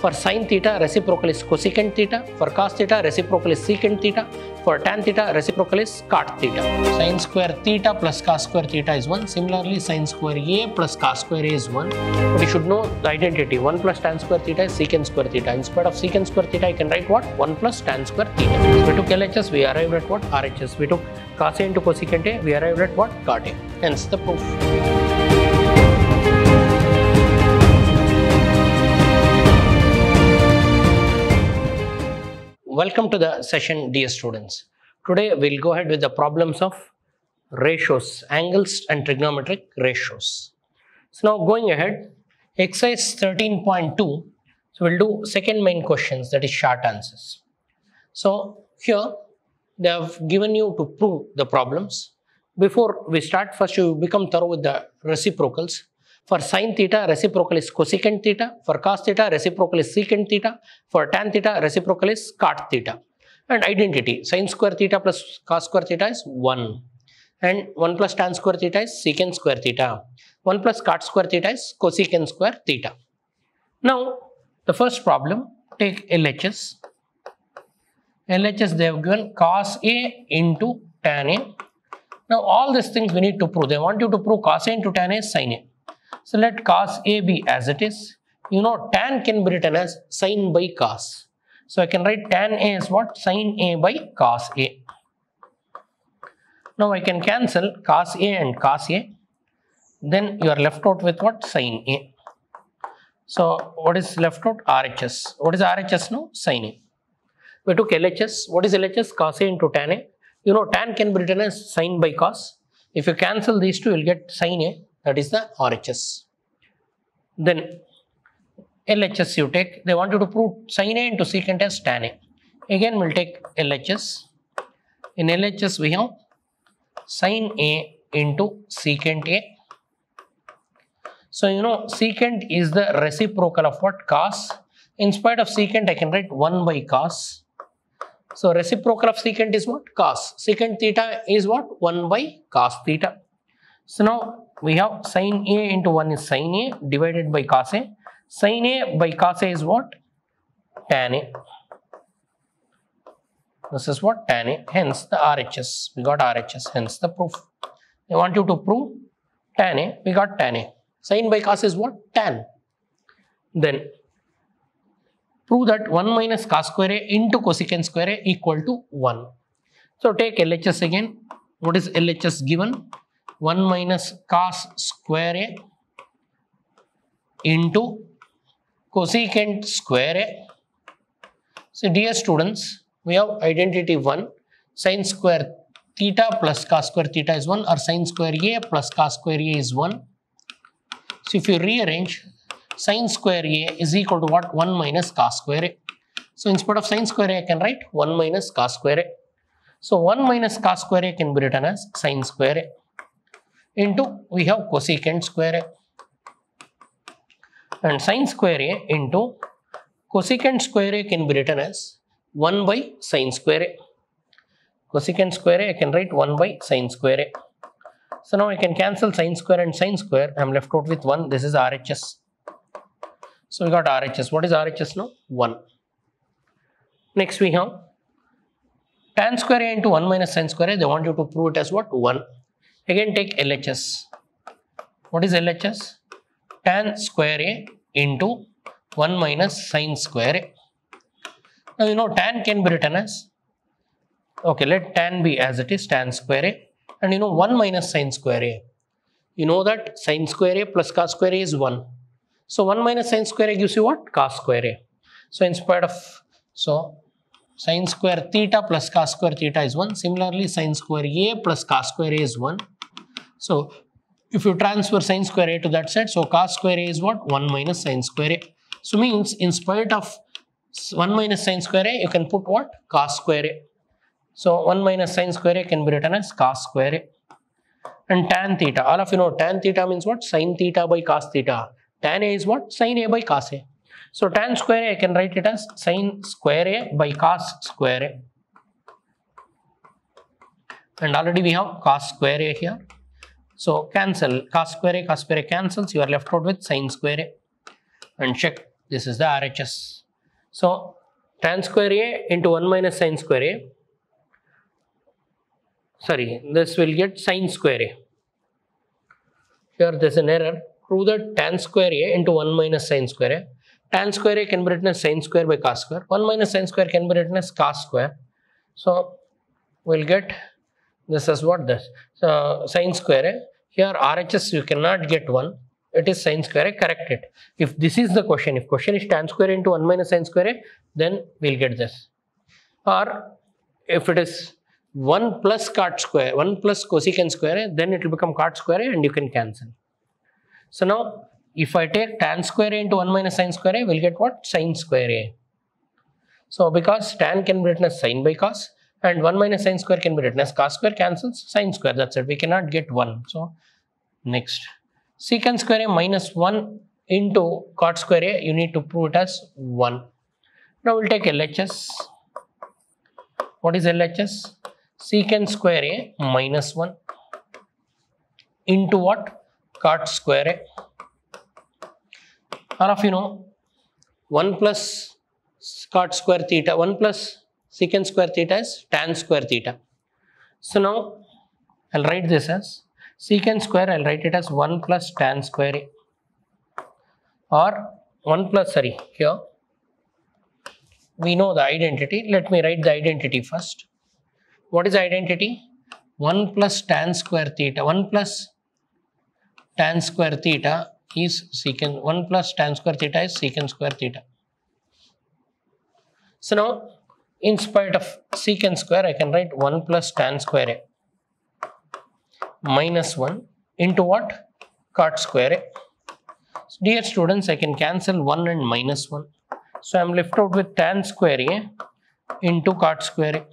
For sin theta, reciprocal is cosecant theta. For cos theta, reciprocal is secant theta. For tan theta, reciprocal is cot theta. Sin square theta plus cos square theta is 1. Similarly, sin square A plus cos square A is 1. But you should know the identity. 1 plus tan square theta is secant square theta. Instead of secant square theta, I can write what? 1 plus tan square theta. So we took LHS, we arrived at what? RHS. We took cos A into cosecant A, we arrived at what? Cot A. Hence the proof. Welcome to the session, dear students. Today we'll go ahead with the problems of ratios, angles and trigonometric ratios. So now going ahead, exercise 13.2. So we'll do second main questions, that is short answers. So here they have given you to prove the problems. Before we start, first you become thorough with the reciprocals. For sin theta, reciprocal is cosecant theta. For cos theta, reciprocal is secant theta. For tan theta, reciprocal is cot theta. And identity, sin square theta plus cos square theta is 1. And 1 plus tan square theta is secant square theta. 1 plus cot square theta is cosecant square theta. Now, the first problem, take LHS. LHS they have given cos A into tan A. Now, all these things we need to prove. They want you to prove cos A into tan A is sin A. So let cos A be as it is. You know tan can be written as sin by cos. So I can write tan A as what? Sin A by cos A. Now I can cancel cos A and cos A. Then you are left out with what? Sin A. So what is left out? RHS. What is RHS now? Sin A. We took LHS. What is LHS? Cos A into tan A. You know tan can be written as sin by cos. If you cancel these two, you will get sin A. That is the RHS. Then LHS you take. They want you to prove sin A into secant as tan A. Again we'll take LHS. In LHS we have sin A into secant A. So you know secant is the reciprocal of what? Cos. In spite of secant I can write 1 by cos. So reciprocal of secant is what? Cos. Secant theta is what? 1 by cos theta. So now we have sin A into 1 is sin A divided by cos A. Sin A by cos A is what? Tan A. This is what? Tan A. Hence the RHS. We got RHS. Hence the proof. They want you to prove tan A. We got tan A. Sin by cos is what? Tan. Then prove that 1 minus cos square A into cosecant square A equal to 1. So take LHS again. What is LHS given? 1 minus cos square A into cosecant square A. So dear students, we have identity 1. Sin square theta plus cos square theta is 1, or sin square A plus cos square A is 1. So if you rearrange, sin square A is equal to what? 1 minus cos square A. So instead of sin square A, I can write 1 minus cos square A. So 1 minus cos square A can be written as sin square A. Into we have cosecant square A. And sin square A into cosecant square A can be written as 1 by sin square A. Cosecant square A I can write 1 by sin square A. So now I can cancel sin square and sin square. I am left out with 1. This is RHS. So we got RHS. What is RHS now? 1. Next we have tan square A into 1 minus sin square A. They want you to prove it as what? 1. Again take LHS. What is LHS? Tan square A into 1 minus sin square A. Now you know tan can be written as, okay, let tan be as it is, tan square A. And you know 1 minus sin square A. You know that sin square A plus cos square A is 1. So 1 minus sin square A gives you what? Cos square A. So in spite of, so sin square theta plus cos square theta is 1. Similarly, sin square A plus cos square A is 1. So if you transfer sin square A to that side, so cos square A is what? 1 minus sin square A. So means in spite of 1 minus sin square A, you can put what? Cos square A. So 1 minus sin square A can be written as cos square A. And tan theta, all of you know tan theta means what? Sin theta by cos theta. Tan A is what? Sin A by cos A. So tan square A, I can write it as sin square A by cos square A. And already we have cos square A here. So cancel cos square A cancels. You are left out with sin square A. And check This is the RHS. So tan square A into 1 minus sin square A. Sorry, this will get sin square A. Here there is an error. Prove that tan square A into 1 minus sin square A. Tan square A can be written as sin square by cos square. 1 minus sin square can be written as cos square. So we'll get this as what this. So sin square A. Here RHS you cannot get 1. It is sin square A. Correct it. If this is the question, if question is tan square into 1 minus sin square A, then we'll get this. Or if it is 1 plus cot square, 1 plus cosecant square A, then it will become cot square A and you can cancel. So now if I take tan square A into 1 minus sin square A, we'll get what? Sin square A. So because tan can be written as sin by cos and 1 minus sin square can be written as cos square, cancels sin square. That's it. We cannot get 1. So next, secant square A minus 1 into cot square A, you need to prove it as 1. Now we'll take LHS. What is LHS? Secant square A minus 1 into what? Cot square A. All of you know 1 plus cot square theta, 1 plus secant square theta is tan square theta. So now I'll write this as secant square, I'll write it as 1 plus tan square A, or 1 plus, sorry, here we know the identity. Let me write the identity first. What is the identity? 1 plus tan square theta. 1 plus tan square theta is secant. 1 plus tan square theta is secant square theta. So now, in spite of secant square, I can write 1 plus tan square A minus 1 into what? Cot square A. So dear students, I can cancel 1 and minus 1. So I am left out with tan square A into cot square A.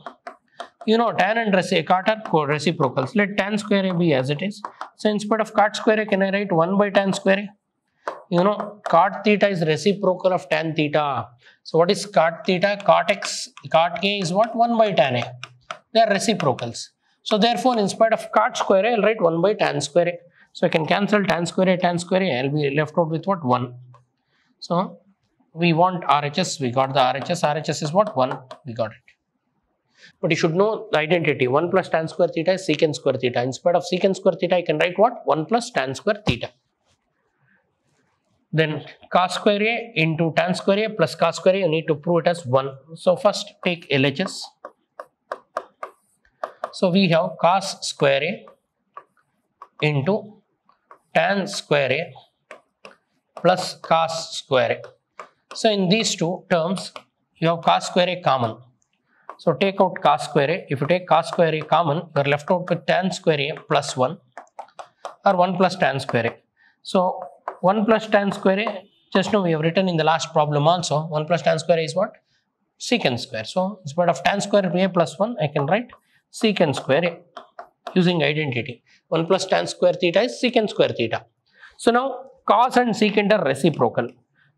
You know, tan and cot are reciprocals. Let tan square A be as it is. So instead of cot square A, can I write 1 by tan square A? You know, cot theta is reciprocal of tan theta. So what is cot theta? Cot A is what? 1 by tan A. They are reciprocals. So therefore, in spite of cot square A, I'll write 1 by tan square A. So I can cancel tan square A, I'll be left out with what? 1. So we want RHS, we got the RHS. RHS is what? 1, we got it. But you should know the identity. 1 plus tan square theta is secant square theta. In spite of secant square theta, I can write what? 1 plus tan square theta. Then cos square A into tan square A plus cos square A, you need to prove it as 1. So first take LHS. So we have cos square A into tan square A plus cos square A. So in these two terms, you have cos square A common. So take out cos square A. If you take cos square A common, you are left out with tan square A plus 1 or 1 plus tan square A. So 1 plus tan square A, just now we have written in the last problem also, 1 plus tan square A is what? Secant square. So instead of tan square A plus 1, I can write secant square A using identity. 1 plus tan square theta is secant square theta. So now cos and secant are reciprocal.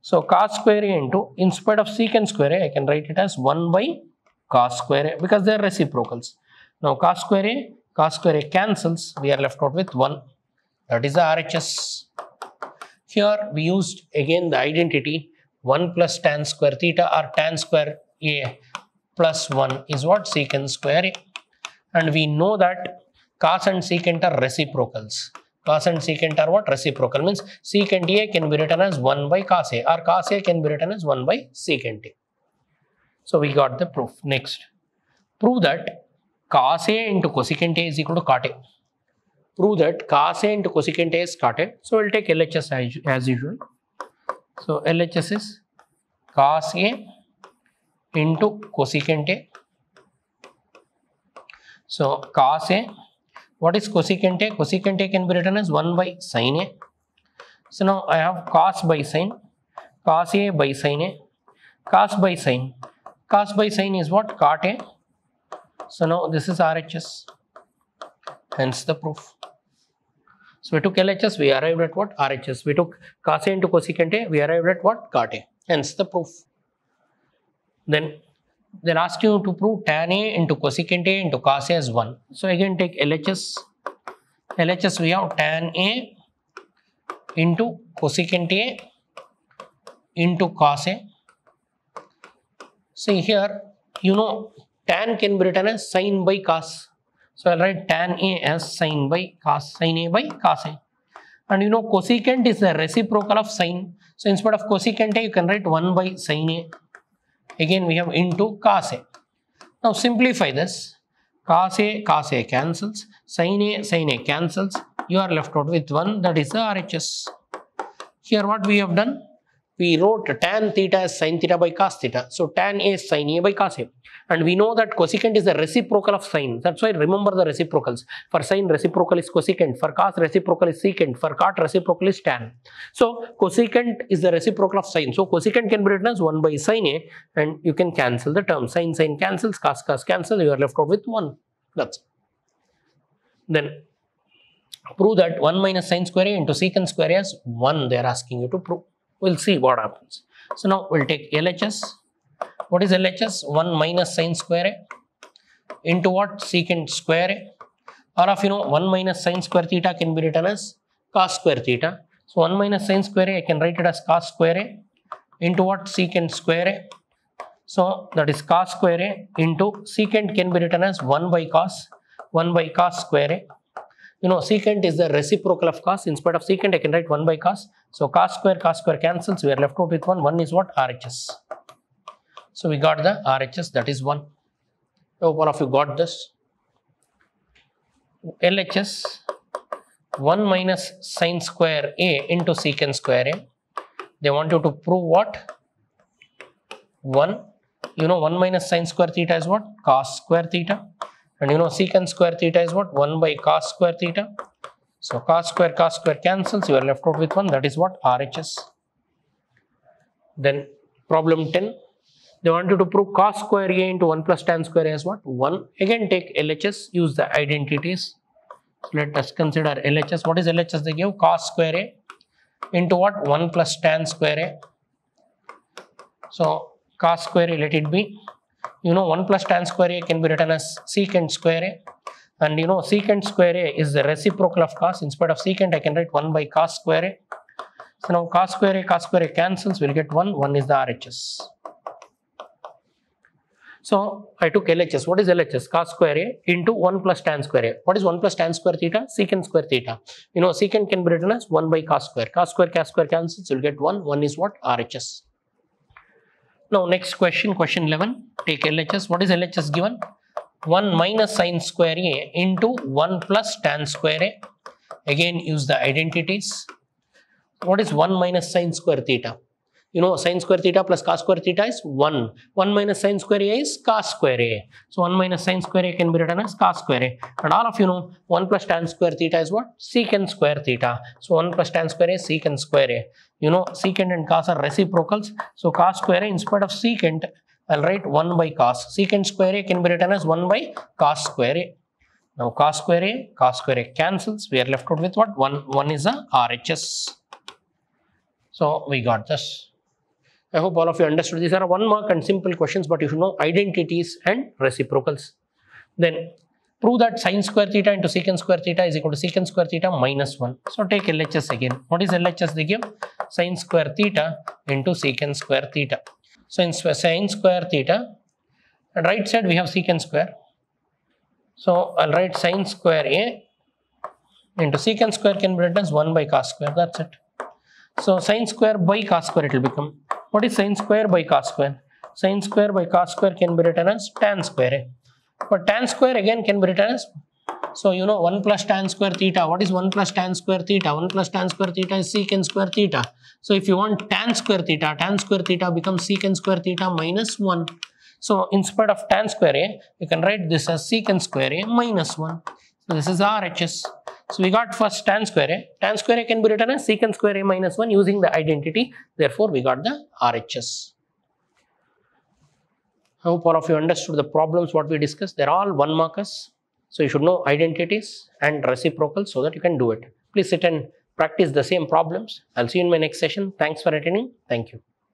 So cos square A into, in spite of secant square A, I can write it as 1 by cos square A because they are reciprocals. Now cos square A cancels, we are left out with 1. That is the RHS. Here we used again the identity 1 plus tan square theta or tan square A plus 1 is what? Secant square A. And we know that cos and secant are reciprocals. Cos and secant are what? Reciprocal. Means secant A can be written as 1 by cos A or cos A can be written as 1 by secant A. So we got the proof. Next, prove that cos A into cosecant A is equal to cot A. Prove that cos A into cosecant A is cot A. So we'll take LHS as usual. So LHS is cos A into cosecant A. So cos A, what is cosecant A? Cosecant A can be written as 1 by sin A. So now I have cos by sin, cos A by sin A, cos by sin. Cos by sin is what? Cot A. So now this is RHS, hence the proof. So we took LHS, we arrived at what? RHS. We took cos A into cosecant A, we arrived at what? Cot A, hence the proof. Then they'll ask you to prove tan A into cosecant A into cos A as 1. So again take LHS. LHS we have tan A into cosecant A into cos A. See here, you know, tan can be written as sin by cos. So I'll write tan A as sin by cos, sin A by cos A. And you know, cosecant is the reciprocal of sin. So instead of cosecant A, you can write 1 by sin A. Again, we have into cos A. Now simplify this. Cos A cancels. Sin A cancels. You are left out with 1, that is the RHS. Here what we have done? We wrote tan theta as sin theta by cos theta. So tan A is sin A by cos A. And we know that cosecant is the reciprocal of sin. That's why remember the reciprocals. For sin, reciprocal is cosecant. For cos, reciprocal is secant. For cot, reciprocal is tan. So cosecant is the reciprocal of sin. So cosecant can be written as 1 by sin A, and you can cancel the term. Sin cancels, cos cancels. You are left out with 1. That's it. Then prove that 1 minus sin square A into secant square A is 1. They are asking you to prove. We'll see what happens. So now we'll take LHS. What is LHS? 1 minus sin square A into what? Secant square A. All of you know 1 minus sin square theta can be written as cos square theta. So 1 minus sin square A, I can write it as cos square A into what? Secant square A. So that is cos square A into secant can be written as 1 by cos square A. You know, secant is the reciprocal of cos. In spite of secant, I can write 1 by cos. So cos square cancels. We are left out with 1. 1 is what? RHS. So we got the RHS, that is 1. I hope all of you got this. LHS 1 minus sin square A into secant square A. They want you to prove what? 1. You know 1 minus sin square theta is what? Cos square theta. And you know secant square theta is what? 1 by cos square theta. So cos square cancels. You are left out with 1. That is what? RHS. Then problem 10. They want you to prove cos square A into 1 plus tan square A as what? 1. Again take LHS. Use the identities. Let us consider LHS. What is LHS? They give cos square A into what? 1 plus tan square A. So cos square A, let it be. You know 1 plus tan square A can be written as secant square A. And you know secant square A is the reciprocal of cos. Instead of secant, I can write 1 by cos square A. So now cos square A cancels. We'll get 1. 1 is the RHS. So I took LHS. What is LHS? Cos square A into 1 plus tan square A. What is 1 plus tan square theta? Secant square theta. You know secant can be written as 1 by cos square. Cos square cancels. You'll get 1. 1 is what? RHS. Now next question, question 11. Take LHS. What is LHS given? 1 minus sin square A into 1 plus tan square A. Again use the identities. What is 1 minus sin square theta? You know sin square theta plus cos square theta is 1. 1 minus sin square A is cos square A. So 1 minus sin square A can be written as cos square A. And all of you know 1 plus tan square theta is what? Secant square theta. So 1 plus tan square A is secant square A. You know secant and cos are reciprocals. So cos square A instead of secant, I'll write 1 by cos. Secant square A can be written as 1 by cos square A. Now cos square A cancels. We are left out with what? 1. 1 is a RHS. So we got this. I hope all of you understood. These are 1 mark and simple questions, but you should know identities and reciprocals. Then prove that sin square theta into secant square theta is equal to secant square theta minus 1. So take LHS again. What is LHS? They give sin square theta into secant square theta. So in sin square theta, at right side we have secant square. So I'll write sin square A into secant square can be written as 1 by cos square. That's it. So sin square by cos square it will become. What is sin square by cos square? Sin square by cos square can be written as tan square A. But tan square again can be written as, so you know 1 plus tan square theta. What is 1 plus tan square theta? 1 plus tan square theta is secant square theta. So if you want tan square theta becomes secant square theta minus 1. So instead of tan square A, you can write this as secant square A minus 1. So this is RHS. So we got first tan square A. Tan square A can be written as secant square A minus 1 using the identity. Therefore, we got the RHS. I hope all of you understood the problems what we discussed. They're all 1 markers. So you should know identities and reciprocals so that you can do it. Please sit and practice the same problems. I'll see you in my next session. Thanks for attending. Thank you.